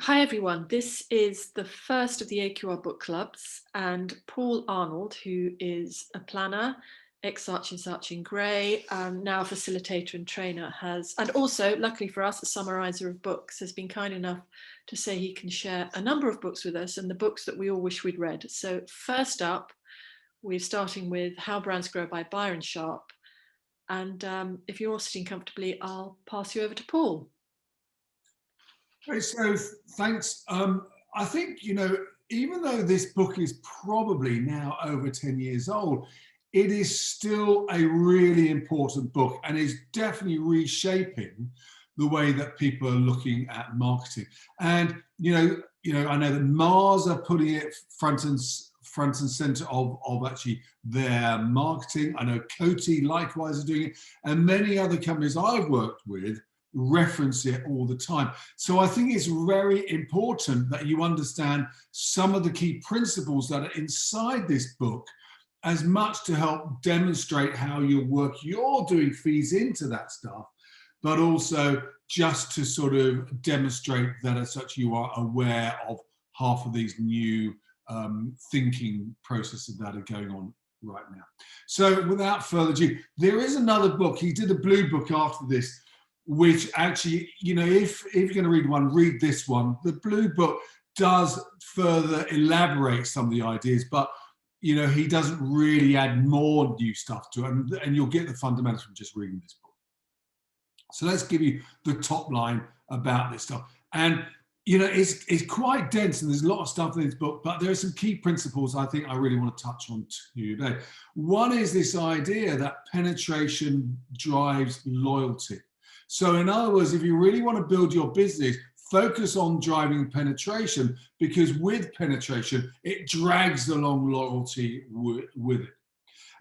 Hi everyone, this is the first of the AQR Book Clubs, and Paul Arnold, who is a planner, ex-Arch in Grey, now a facilitator and trainer, and also, luckily for us, a summariser of books, has been kind enough to say he can share a number of books with us and the books that we all wish we'd read. So first up, we're starting with How Brands Grow by Byron Sharp. And if you're all sitting comfortably, I'll pass you over to Paul. Right, so thanks. I think, even though this book is probably now over 10 years old, it is still a really important book and is definitely reshaping the way that people are looking at marketing. And, I know that Mars are putting it front and center of actually their marketing. I know Coty likewise are doing it, and many other companies I've worked with reference it all the time. So I think it's very important that you understand some of the key principles that are inside this book, as much to help demonstrate how your work you're doing feeds into that stuff, but also just to sort of demonstrate that as such you are aware of half of these new thinking processes that are going on right now. So without further ado, there is another book. He did a blue book after this, which actually, if you're going to read one, read this one. The blue book does further elaborate some of the ideas, but he doesn't really add more new stuff to it, and you'll get the fundamentals from just reading this book. So let's give you the top line about this stuff. And it's quite dense, and there's a lot of stuff in this book, but there are some key principles I think I really want to touch on today. One is this idea that penetration drives loyalty. So in other words, if you really want to build your business, focus on driving penetration, because with penetration, it drags along loyalty with it.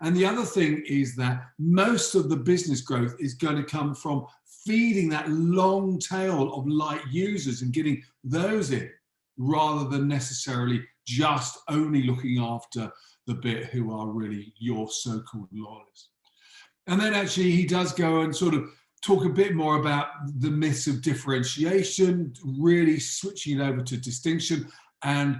And the other thing is that most of the business growth is going to come from feeding that long tail of light users and getting those in, rather than necessarily just only looking after the bit who are really your so-called loyalists. And then actually he does go and sort of talk a bit more about the myths of differentiation, really switching it over to distinction, and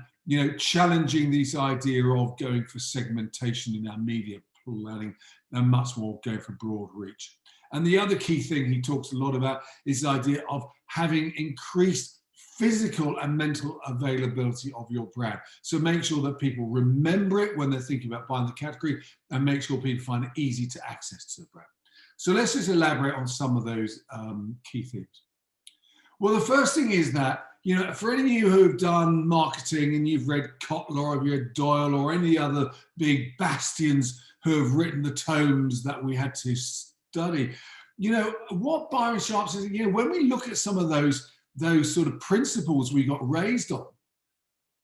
challenging this idea of going for segmentation in our media planning, and much more going for broad reach. And the other key thing he talks a lot about is the idea of having increased physical and mental availability of your brand. So make sure that people remember it when they're thinking about buying the category, and make sure people find it easy to access to the brand. So let's just elaborate on some of those key themes. Well, the first thing is that, for any of you who have done marketing and you've read Kotler or you've read Doyle or any other big bastions who have written the tomes that we had to study, what Byron Sharp says, when we look at some of those sort of principles we got raised on,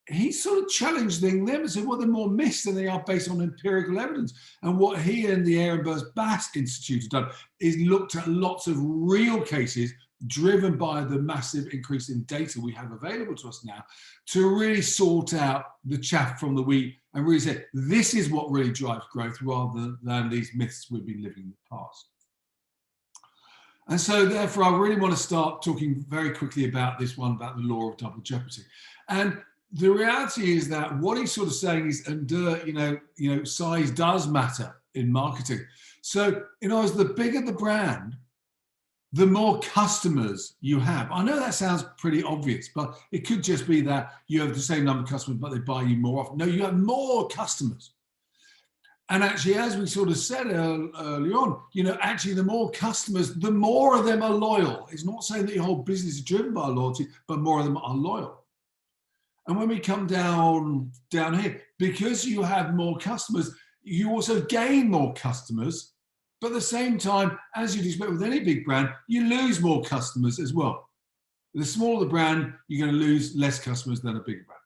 he sort of challenged them and said, well, they're more myths than they are based on empirical evidence. And what he and the Ehrenberg Bass Institute have done is looked at lots of real cases driven by the massive increase in data we have available to us now, to really sort out the chaff from the wheat and really say, this is what really drives growth, rather than these myths we've been living in the past. And so therefore, I really want to start talking very quickly about this one, about the law of double jeopardy. And the reality is that what he's sort of saying is, size does matter in marketing. So, as the bigger the brand, the more customers you have. I know that sounds pretty obvious, but it could just be that you have the same number of customers, but they buy you more often. No, you have more customers. And actually, as we sort of said early on, actually the more customers, the more of them are loyal. It's not saying that your whole business is driven by loyalty, but more of them are loyal. And when we come down here, because you have more customers, you also gain more customers. But at the same time, as you'd expect with any big brand, you lose more customers as well. The smaller the brand, you're going to lose less customers than a big brand.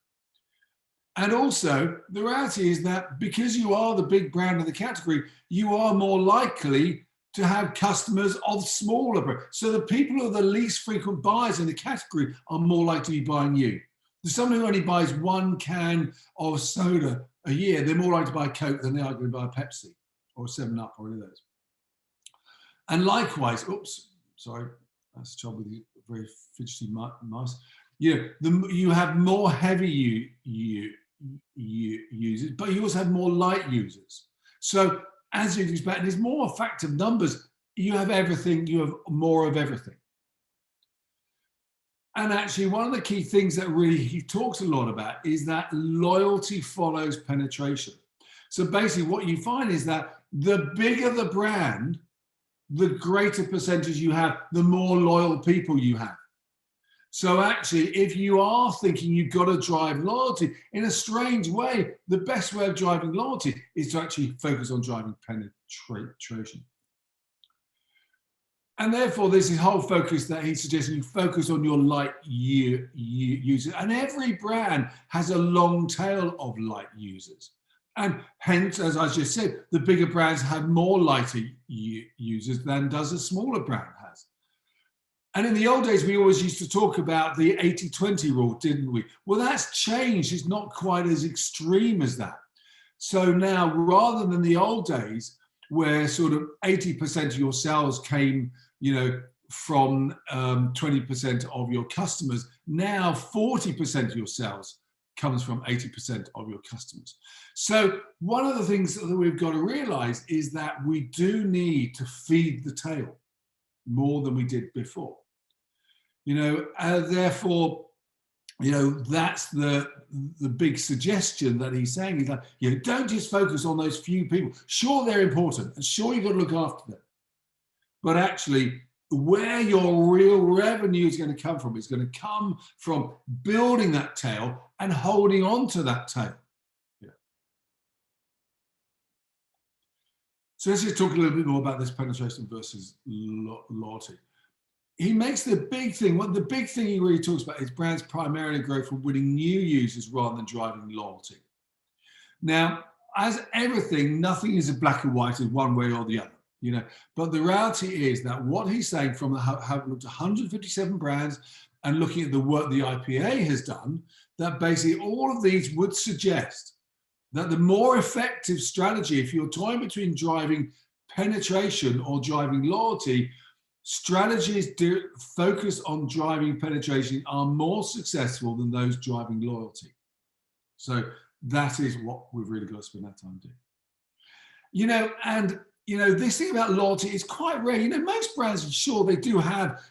And also, the reality is that because you are the big brand in the category, you are more likely to have customers of smaller brands. So the people who are the least frequent buyers in the category are more likely to be buying you. Someone who only buys one can of soda a year, they're more likely to buy a Coke than they are going to buy a Pepsi or a 7-Up or any of those. And likewise, that's the trouble with the very fidgety mouse. You have more heavy users, but you also have more light users. So as you expect, there's more a fact of numbers. You have everything, you have more of everything. And actually, one of the key things that really he talks a lot about is that loyalty follows penetration. So basically what you find is that the bigger the brand, the greater percentage you have, the more loyal people you have. So actually, if you are thinking you've got to drive loyalty, in a strange way, the best way of driving loyalty is to actually focus on driving penetration. And therefore, there's this whole focus that he's suggesting you focus on your light users. And every brand has a long tail of light users. And hence, as I just said, the bigger brands have more lighter users than does a smaller brand has. And in the old days, we always used to talk about the 80-20 rule, didn't we? Well, that's changed. It's not quite as extreme as that. So now, rather than the old days, where sort of 80% of your sales came, from 20% of your customers, now 40% of your sales comes from 80% of your customers. So one of the things that we've got to realize is that we do need to feed the tail more than we did before. Therefore, that's the big suggestion that he's saying is that, don't just focus on those few people. Sure, they're important, and sure, you've got to look after them. But actually, where your real revenue is going to come from is going to come from building that tail and holding on to that tail. So let's just talk a little bit more about this penetration versus loyalty. He makes the big thing he really talks about is brands primarily grow from winning new users rather than driving loyalty. Now, as everything, nothing is a black and white as one way or the other, but the reality is that what he's saying from having looked at 157 brands and looking at the work the IPA has done, that basically all of these would suggest that the more effective strategy, if you're toying between driving penetration or driving loyalty, strategies focused on driving penetration are more successful than those driving loyalty. So that is what we've really got to spend our time doing. This thing about loyalty is quite rare. Most brands, sure, they do have,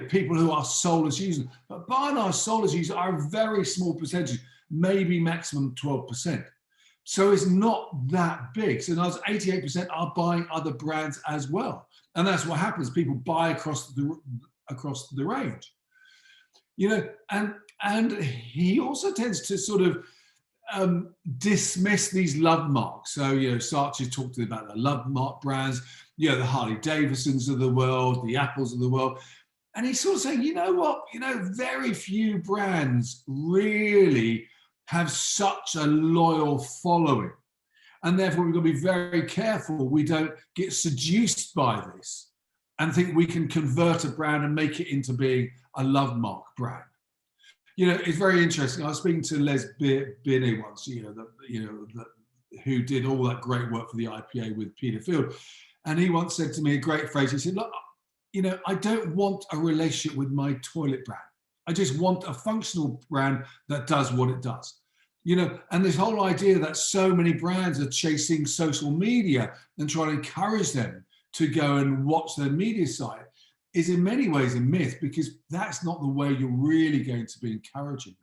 people who are soulless users, but by and large, soulless users are a very small percentage, maybe maximum 12%. So it's not that big. So now 88% are buying other brands as well. And that's what happens. People buy across the range. And he also tends to sort of dismiss these love marks. So, Saatchi talked about the love mark brands, the Harley Davidsons of the world, the Apples of the world. And he's sort of saying, very few brands really have such a loyal following. And therefore, we've got to be very careful we don't get seduced by this and think we can convert a brand and make it into being a love mark brand. It's very interesting. I was speaking to Les Binet once, who did all that great work for the IPA with Peter Field. And he once said to me a great phrase. He said, look, I don't want a relationship with my toilet brand. I just want a functional brand that does what it does. And this whole idea that so many brands are chasing social media and trying to encourage them to go and watch their media site is in many ways a myth, because that's not the way you're really going to be encouraging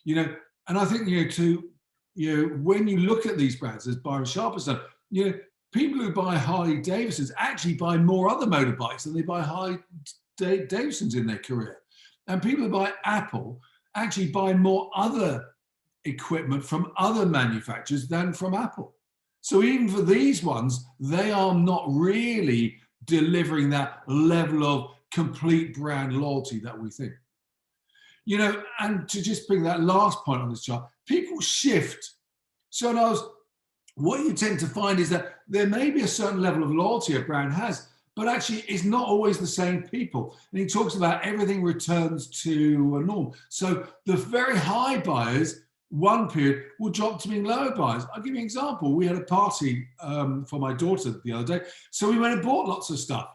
them. And I think, when you look at these brands, as Byron Sharp has done, people who buy Harley Davidsons actually buy more other motorbikes than they buy Harley Davidsons in their career. And people who buy Apple actually buy more other equipment from other manufacturers than from Apple. So even for these ones, they are not really delivering that level of complete brand loyalty that we think. And to just bring that last point on this chart, people shift. So what you tend to find is that there may be a certain level of loyalty a brand has, but actually it's not always the same people. And he talks about everything returns to a norm. So the very high buyers, one period, will drop to being lower buyers. I'll give you an example. We had a party for my daughter the other day. So we went and bought lots of stuff,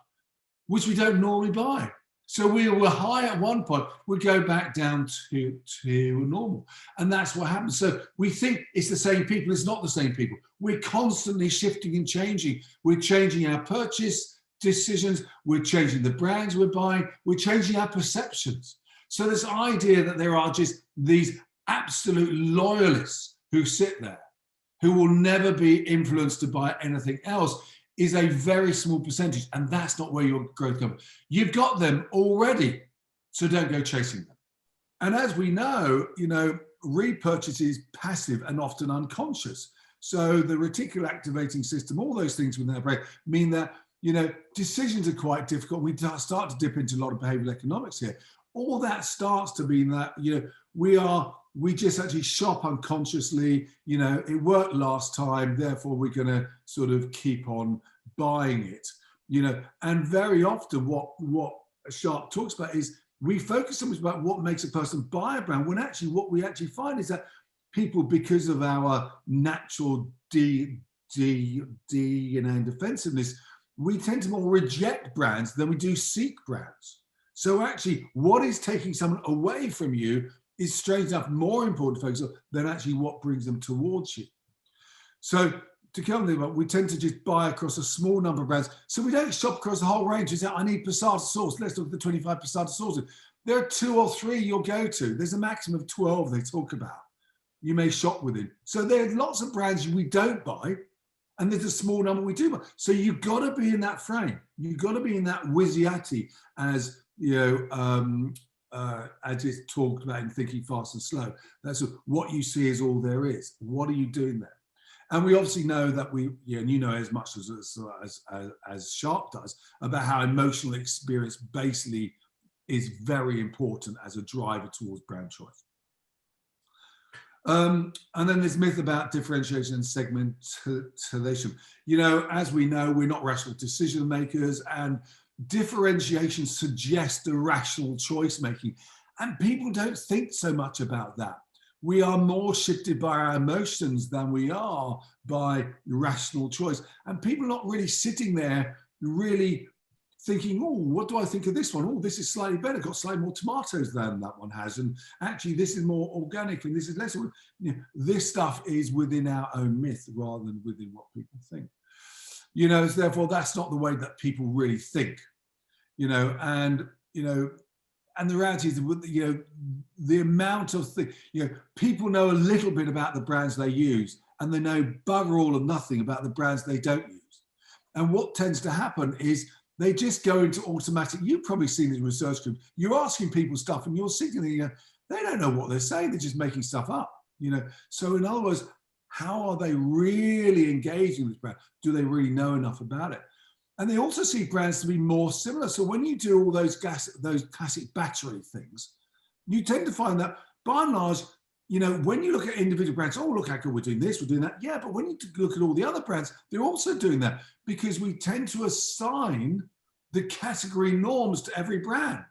which we don't normally buy. So we were high at one point, we go back down to normal. And that's what happens. So we think it's the same people. It's not the same people. We're constantly shifting and changing. We're changing our purchase decisions. We're changing the brands we're buying. We're changing our perceptions. So this idea that there are just these absolute loyalists who sit there, who will never be influenced to buy anything else, is a very small percentage, and that's not where your growth comes. You've got them already, so don't go chasing them. And as we know, repurchase is passive and often unconscious. So the reticular activating system, all those things within our brain mean that, decisions are quite difficult. We start to dip into a lot of behavioral economics here. All that starts to mean that, we just actually shop unconsciously. It worked last time, therefore we're going to sort of keep on buying it. And very often what Sharp talks about is we focus so much about what makes a person buy a brand, when actually what we actually find is that people, because of our natural DNA and defensiveness, we tend to more reject brands than we do seek brands. So actually what is taking someone away from you is, strange enough, more important to focus on than actually what brings them towards you. So to come to that, we tend to just buy across a small number of brands. So we don't shop across the whole range. We say, I need passata sauce. Let's look at the 25 passata sauces. There are 2 or 3 you'll go to. There's a maximum of 12 they talk about. You may shop within. So there are lots of brands we don't buy, and there's a small number we do buy. So you've got to be in that frame. You've got to be in that whizziati, as as it's talked about in Thinking Fast and Slow. That's what you see is all there is. What are you doing there? And we obviously know that and you know as much as Sharp does, about how emotional experience basically is very important as a driver towards brand choice. And then this myth about differentiation and segmentation. As we know, we're not rational decision makers, and differentiation suggests a rational choice making, and people don't think so much about that. We are more shifted by our emotions than we are by rational choice, and people are not really sitting there really thinking, oh, what do I think of this one? Oh, this is slightly better, got slightly more tomatoes than that one has, and actually this is more organic and this is less. This stuff is within our own myth rather than within what people think. So therefore that's not the way that people really think, and the reality is, the amount of things, people know a little bit about the brands they use, and they know bugger all or nothing about the brands they don't use. And what tends to happen is they just go into automatic. You've probably seen this research group. You're asking people stuff and you're sitting there, they don't know what they're saying. They're just making stuff up, So in other words, how are they really engaging with brand? Do they really know enough about it? And they also see brands to be more similar. So when you do all those classic battery things, you tend to find that by and large, when you look at individual brands, oh, look how good we're doing this, we're doing that. Yeah, but when you look at all the other brands, they're also doing that, because we tend to assign the category norms to every brand.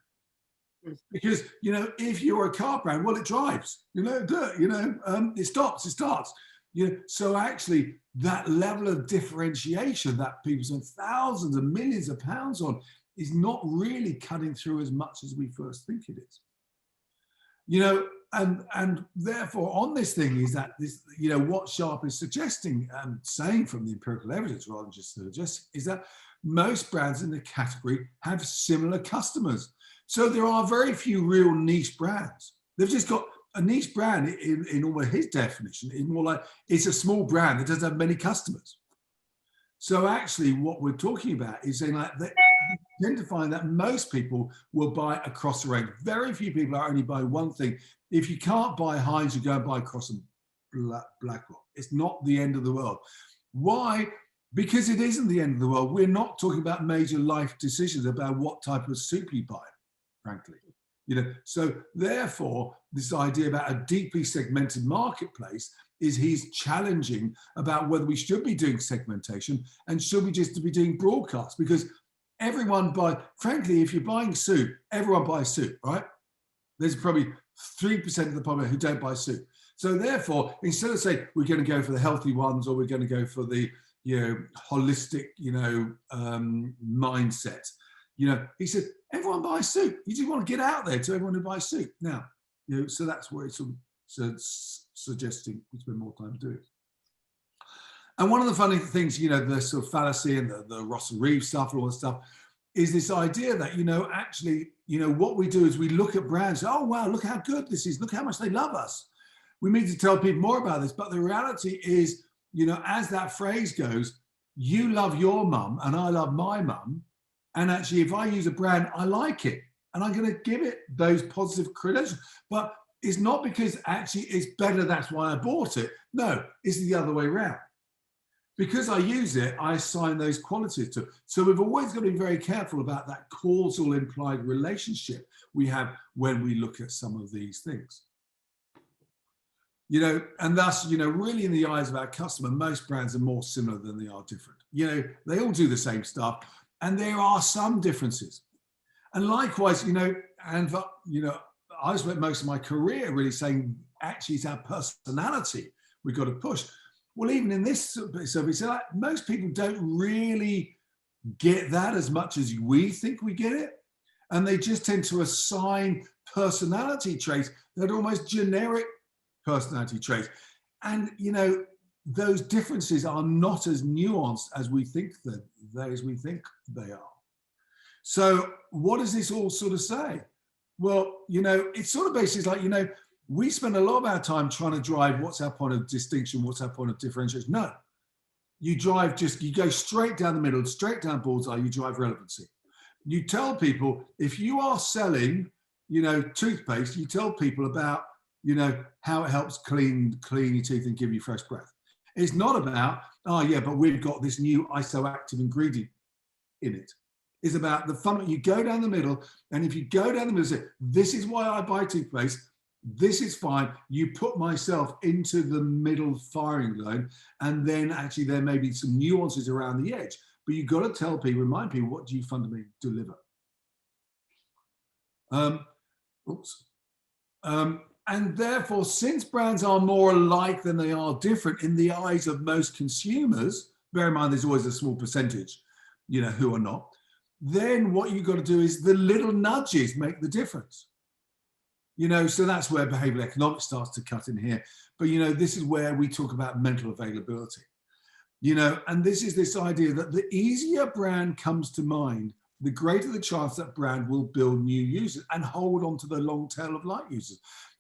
Because, if you're a car brand, well, it drives, it stops, it starts. So actually that level of differentiation that people spend thousands and millions of pounds on is not really cutting through as much as we first think it is. And therefore on this thing is that this, what Sharp is suggesting and saying from the empirical evidence rather than just suggest, is that most brands in the category have similar customers. So there are very few real niche brands. They've just got a niche brand in almost his definition is more like it's a small brand that doesn't have many customers. So actually what we're talking about is saying like that you tend to find that most people will buy across the range. Very few people are only buying one thing. If you can't buy Heinz, you go and buy Cross and Blackwell. It's not the end of the world. Why? Because it isn't the end of the world. We're not talking about major life decisions about what type of soup you buy, frankly. So therefore, this idea about a deeply segmented marketplace is he's challenging about whether we should be doing segmentation and should we just be doing broadcast, because everyone frankly, if you're buying soup, everyone buys soup, right? There's probably 3% of the population who don't buy soup. So therefore, instead of saying we're going to go for the healthy ones or we're going to go for the holistic mindset, he said everyone buys soup. You just want to get out there to everyone who buys soup. Now, so that's what it's suggesting we spend more time doing. And one of the funny things, the sort of fallacy and the Ross and Reeves stuff and all this stuff, is this idea that, actually, what we do is we look at brands, oh, wow, look how good this is. Look how much they love us. We need to tell people more about this. But the reality is, as that phrase goes, you love your mum and I love my mum. And actually, if I use a brand, I like it. And I'm going to give it those positive credentials. But it's not because actually it's better, that's why I bought it. No, it's the other way around. Because I use it, I assign those qualities to it. So we've always got to be very careful about that causal implied relationship we have when we look at some of these things. And thus, really in the eyes of our customer, most brands are more similar than they are different. They all do the same stuff, and there are some differences. And likewise, I spent most of my career really saying, actually, it's our personality we've got to push. Well, even in this survey, so most people don't really get that as much as we think we get it. And they just tend to assign personality traits that are almost generic personality traits. And, those differences are not as nuanced as we think they are. So what does this all sort of say? Well, it's sort of basically like, we spend a lot of our time trying to drive what's our point of distinction, what's our point of differentiation. No, you go straight down the middle, straight down bullseye, you drive relevancy. You tell people, if you are selling, toothpaste, you tell people about, how it helps clean your teeth and give you fresh breath. It's not about, oh yeah, but we've got this new isoactive ingredient in it. It's about the fun. You go down the middle, and if you go down the middle and say, this is why I buy toothpaste, this is fine. You put myself into the middle firing line, and then actually there may be some nuances around the edge, but you've got to tell people, remind people, what do you fundamentally deliver? And therefore, since brands are more alike than they are different in the eyes of most consumers, bear in mind there's always a small percentage, who are not, then what you've got to do is the little nudges make the difference. So that's where behavioral economics starts to cut in here. But, this is where we talk about mental availability. And this is this idea that the easier brand comes to mind, the greater the chance that brand will build new users and hold on to the long tail of light users.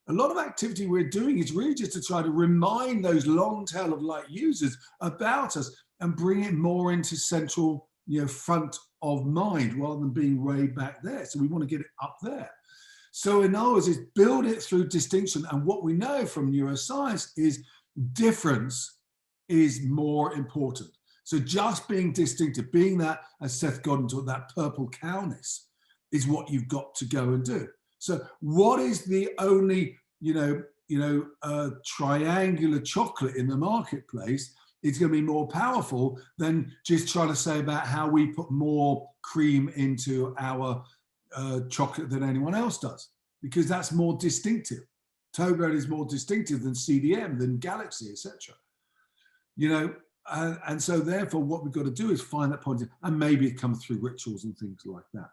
A lot of activity we're doing is really just to try to remind those long tail of light users about us and bring it more into central, front of mind rather than being way back there. So we want to get it up there. So in other words, it's build it through distinction. And what we know from neuroscience is difference is more important. So just being distinctive, being that, as Seth got into it, that purple cowness is what you've got to go and do. So what is the only, triangular chocolate in the marketplace? It's going to be more powerful than just trying to say about how we put more cream into our chocolate than anyone else does, because that's more distinctive. Toblerone is more distinctive than CDM, than Galaxy, etc. And so therefore what we've got to do is find that point, and maybe it comes through rituals and things like that.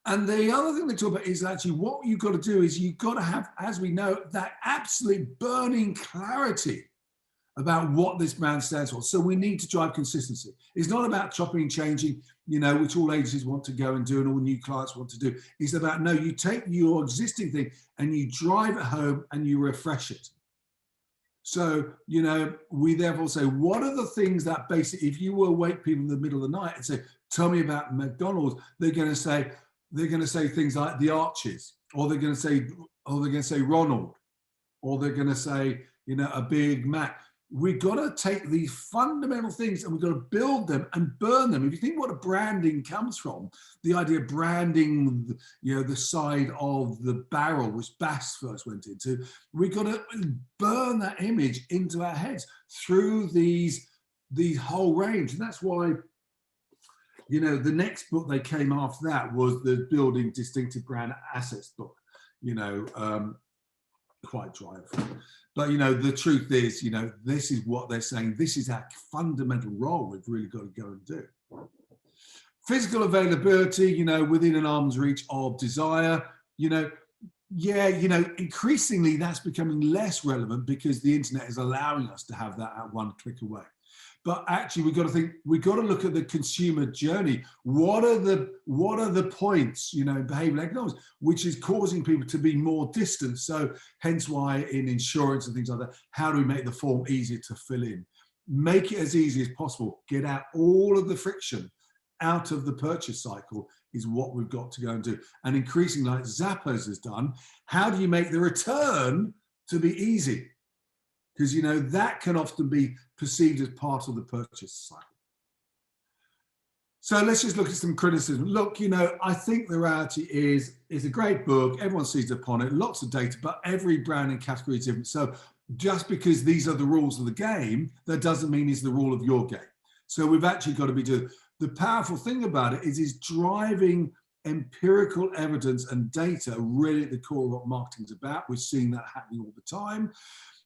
And the other thing they talk about is actually what you've got to do is you've got to have, as we know, that absolute burning clarity about what this brand stands for. So we need to drive consistency. It's not about chopping and changing, which all agencies want to go and do and all new clients want to do. It's about, no, you take your existing thing and you drive it home and you refresh it. So, we therefore say, what are the things that basically, if you will wake people in the middle of the night and say, tell me about McDonald's, they're going to say things like the Arches, or they're going to say Ronald, or they're going to say, a Big Mac. We've got to take these fundamental things and we've got to build them and burn them. If you think what a branding comes from, the idea of branding, the side of the barrel, which Bass first went into, we've got to burn that image into our heads through these whole range. And that's why, the next book they came after that was the Building Distinctive Brand Assets book, quite dry. But, the truth is, this is what they're saying. This is our fundamental role we've really got to go and do. Physical availability, you know, within an arm's reach of desire, you know, yeah, you know, increasingly that's becoming less relevant because the internet is allowing us to have that at one click away. But actually, we've got to think, we've got to look at the consumer journey. What are the points, you know, in behavioral economics, which is causing people to be more distant? So hence why in insurance and things like that, how do we make the form easier to fill in? Make it as easy as possible. Get out all of the friction out of the purchase cycle is what we've got to go and do. And increasingly, like Zappos has done, how do you make the return to be easy? Because, you know, that can often be perceived as part of the purchase cycle. So let's just look at some criticism. Look, you know, I think the reality is it's a great book. Everyone seized upon it, lots of data, but every brand and category is different. So just because these are the rules of the game, that doesn't mean it's the rule of your game. So we've actually got to be doing, the powerful thing about it is driving empirical evidence and data really at the core of what marketing is about. We're seeing that happening all the time.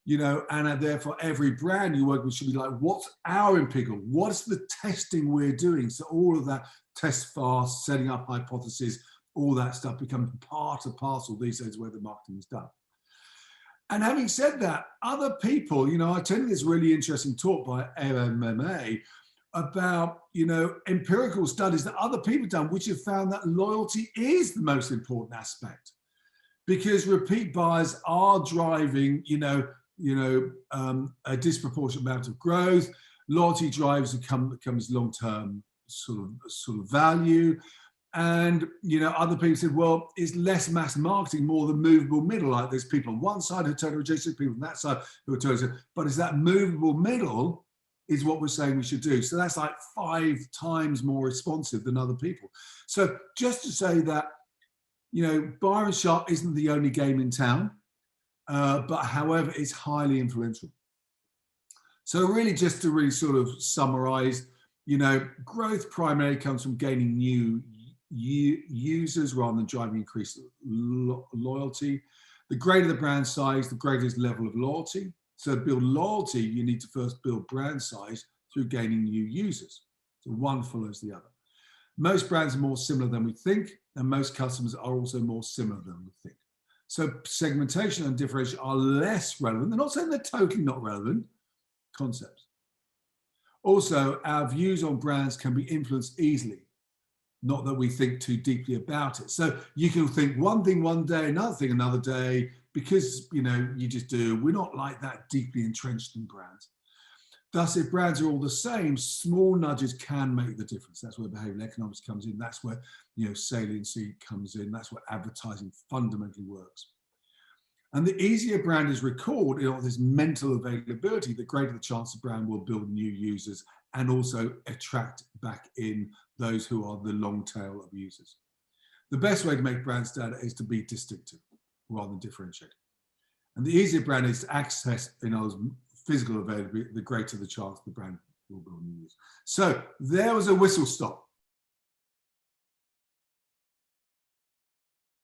You know, and therefore every brand you work with should be like, what's our empirical? What's the testing we're doing? So all of that test fast, setting up hypotheses, all that stuff becomes part and parcel these days where the marketing is done. And having said that, other people, you know, I attended this really interesting talk by MMA about, you know, empirical studies that other people have done, which have found that loyalty is the most important aspect, because repeat buyers are driving, a disproportionate amount of growth. Loyalty drives becomes long-term sort of value. And, you know, other people said, well, it's less mass marketing, more the movable middle. Like there's people on one side who are totally rejected, people on that side who are totally, but it's that movable middle is what we're saying we should do. So that's like 5 times more responsive than other people. So just to say that, you know, Byron Sharp isn't the only game in town, but however, it's highly influential. So really just to really sort of summarize, you know, growth primarily comes from gaining new users rather than driving increased loyalty. The greater the brand size, the greater its level of loyalty. So to build loyalty, you need to first build brand size through gaining new users. So one follows the other. Most brands are more similar than we think, and most customers are also more similar than we think. So segmentation and differentiation are less relevant. They're not saying they're totally not relevant concepts. Also, our views on brands can be influenced easily, not that we think too deeply about it. So you can think one thing one day, another thing another day, because, you know, you just do. We're not like that deeply entrenched in brands. Thus, if brands are all the same, small nudges can make the difference. That's where behavioral economics comes in. That's where, you know, saliency comes in. That's where advertising fundamentally works. And the easier brand is recalled, you know, this mental availability, the greater the chance the brand will build new users and also attract back in those who are the long tail of users. The best way to make brands stand out is to be distinctive rather than differentiated. And the easier brand is to access, you know, physical availability, the greater the chance the brand will build new users. So there was a whistle stop.